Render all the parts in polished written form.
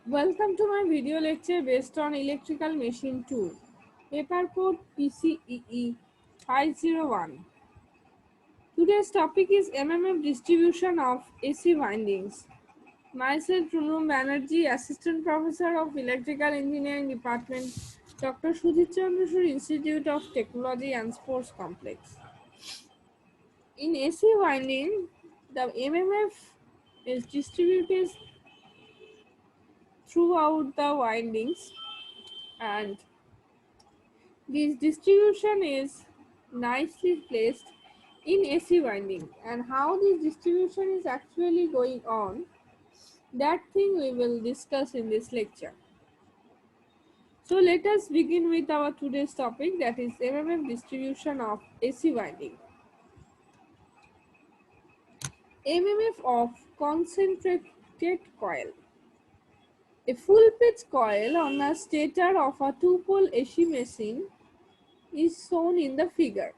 Welcome to my video lecture based on electrical machine tool. Paper code PCEE 501. Today's topic is MMF distribution of AC windings. Myself Runu Banerjee, Assistant Professor of Electrical Engineering Department, Dr. Sudhir Chandrasur Institute of Technology and Sports Complex. In AC winding, the MMF is distributed throughout the windings, and this distribution is nicely placed in AC winding, and how this distribution is actually going on, that thing we will discuss in this lecture. So let us begin with our today's topic, that is MMF distribution of AC winding. MMF of concentrated coil. A full pitch coil on a stator of a two-pole AC machine is shown in the figure.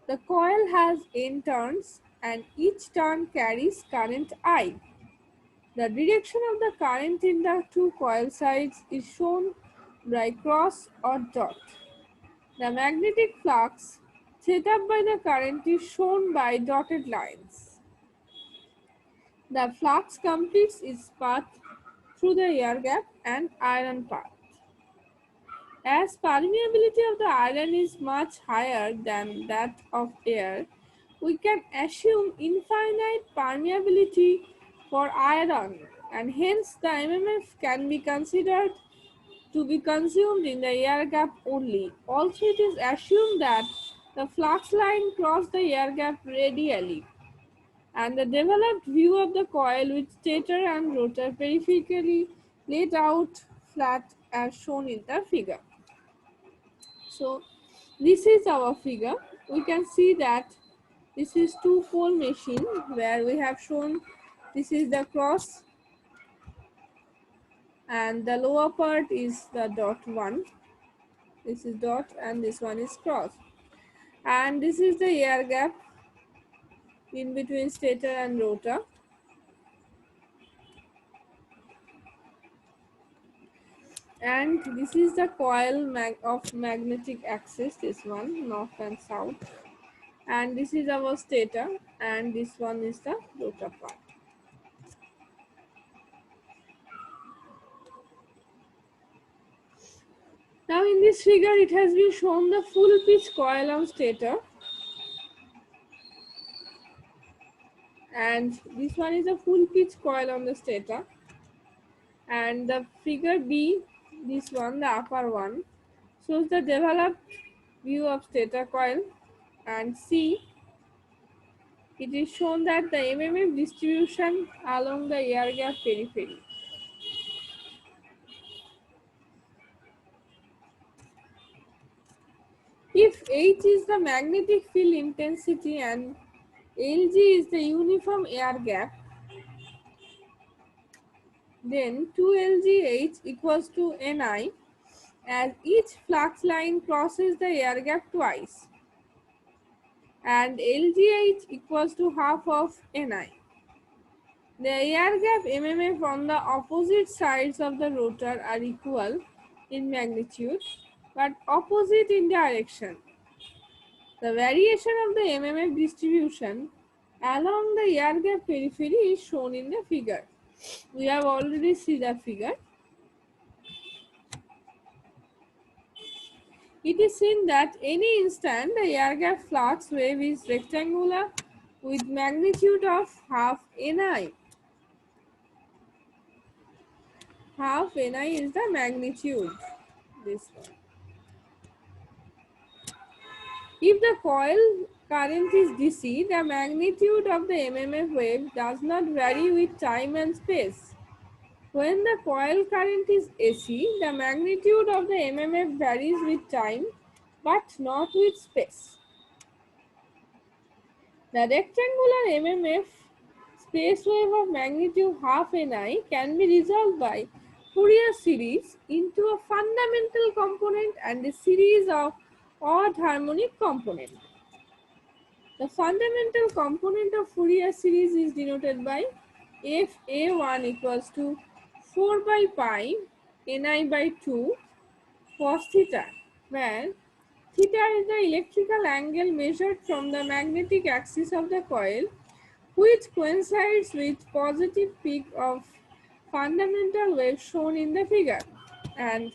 The coil has n turns and each turn carries current I. The direction of the current in the two coil sides is shown by cross or dot. The magnetic flux set up by the current is shown by dotted lines. The flux completes its path through the air gap and iron path. As permeability of the iron is much higher than that of air, we can assume infinite permeability for iron, and hence the MMF can be considered to be consumed in the air gap only. Also, it is assumed that the flux line cross the air gap radially, and the developed view of the coil with stator and rotor peripherally laid out flat as shown in the figure. So this is our figure. We can see that this is two-pole machine where we have shown this is the cross and the lower part is the dot one. This is dot and this one is cross. And this is the air gap in between stator and rotor. And this is the coil of magnetic axis, this one, north and south. And this is our stator, and this one is the rotor part. Now in this figure it has been shown the full pitch coil on stator, and this one is a full pitch coil on the stator, and the figure B, this one, the upper one, shows the developed view of stator coil, and C, it is shown that the MMF distribution along the air gap periphery. If H is the magnetic field intensity and Lg is the uniform air gap, then 2Lgh equals to Ni, as each flux line crosses the air gap twice, and Lgh equals to half of Ni. The air gap MMF on the opposite sides of the rotor are equal in magnitude but opposite in direction. The variation of the MMF distribution along the air gap periphery is shown in the figure. We have already seen the figure. It is seen that any instant the air gap flux wave is rectangular with magnitude of half Ni. Half Ni is the magnitude, this one. If the coil current is DC, the magnitude of the MMF wave does not vary with time and space. When the coil current is AC, the magnitude of the MMF varies with time but not with space. The rectangular MMF space wave of magnitude half Ni can be resolved by Fourier series into a fundamental component and a series of odd harmonic component. The fundamental component of Fourier series is denoted by FA1 equals to 4 by pi Ni by 2 cos theta, where theta is the electrical angle measured from the magnetic axis of the coil, which coincides with positive peak of fundamental wave shown in the figure. And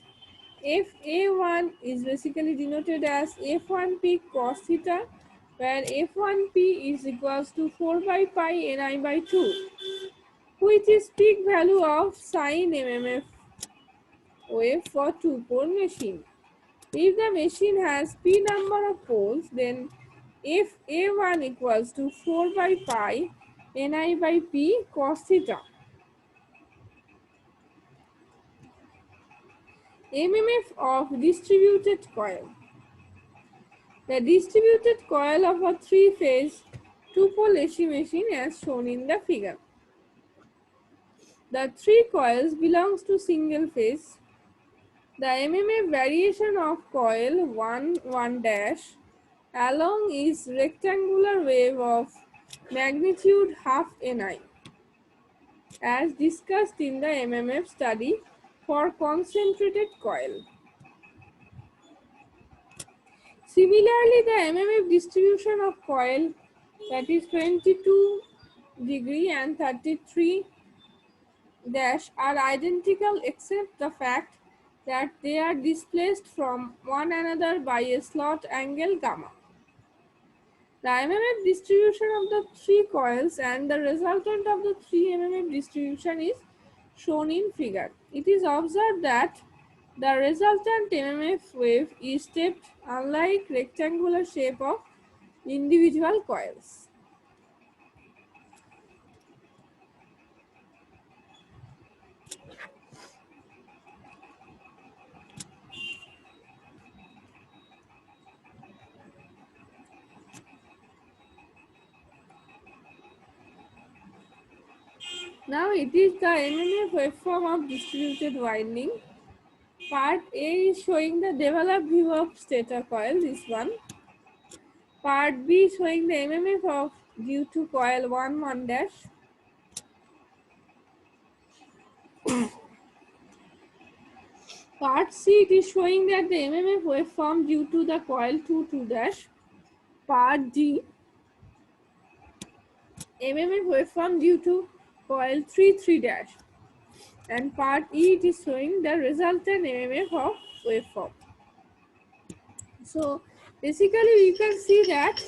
FA1 is basically denoted as F1 peak cos theta, where F1p is equals to 4 by pi Ni by 2, which is peak value of sine MMF wave for two-pole machine. If the machine has p number of poles, then if A1 equals to 4 by pi Ni by p cos theta. MMF of distributed coil. The distributed coil of a three-phase two-pole AC machine as shown in the figure. The three coils belongs to single phase. The MMF variation of coil 1 dash along is rectangular wave of magnitude half Ni, as discussed in the MMF study for concentrated coil. Similarly, the MMF distribution of coil, that is 22 degree and 33 dash, are identical except the fact that they are displaced from one another by a slot angle gamma. The MMF distribution of the three coils and the resultant of the three MMF distribution is shown in figure. It is observed that the resultant MMF wave is stepped unlike rectangular shape of individual coils. Now it is the MMF waveform of distributed winding. Part A is showing the developed view of stator coil, this one. Part B is showing the MMF of due to coil 1 dash. Part C, it is showing that the MMF waveform due to the coil 2 dash. Part D, MMF waveform due to coil 3 dash. And part E, it is showing the resultant MMF of waveform. So basically we can see that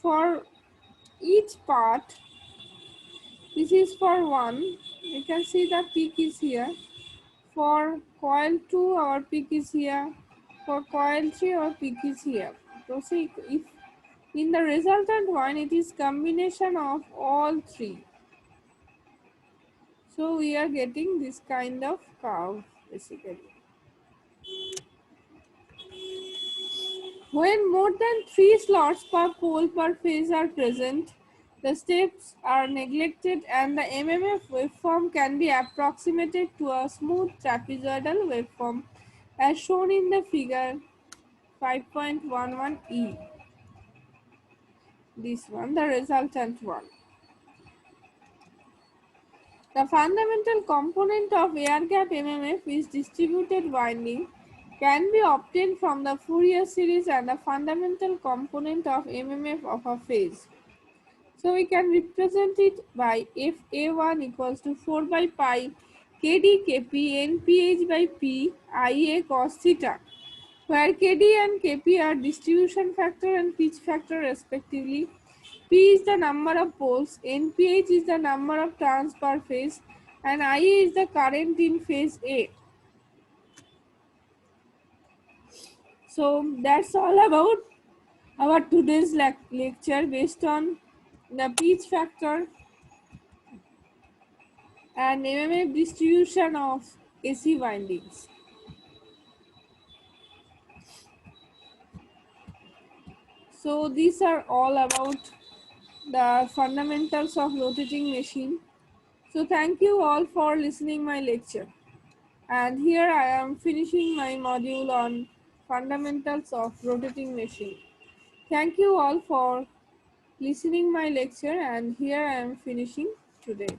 for each part, this is for 1, you can see the peak is here. For coil 2 our peak is here. For coil 3 our peak is here. So see, if in the resultant one it is combination of all three. So we are getting this kind of curve basically. When more than 3 slots per pole per phase are present, the steps are neglected and the MMF waveform can be approximated to a smooth trapezoidal waveform as shown in the figure 5.11e. This one, the resultant one. The fundamental component of air gap MMF is distributed winding, can be obtained from the Fourier series, and the fundamental component of MMF of a phase. So we can represent it by FA1 equals to 4 by pi KD KP NPH by P IA cos theta, where KD and KP are distribution factor and pitch factor respectively. P is the number of poles, NPH is the number of turns per phase, and IA is the current in phase A. So that's all about our today's lecture based on the pitch factor and MMF distribution of AC windings. So these are all about the fundamentals of rotating machine. So thank you all for listening my lecture. And here I am finishing my module on fundamentals of rotating machine. Thank you all for listening my lecture, and here I am finishing today.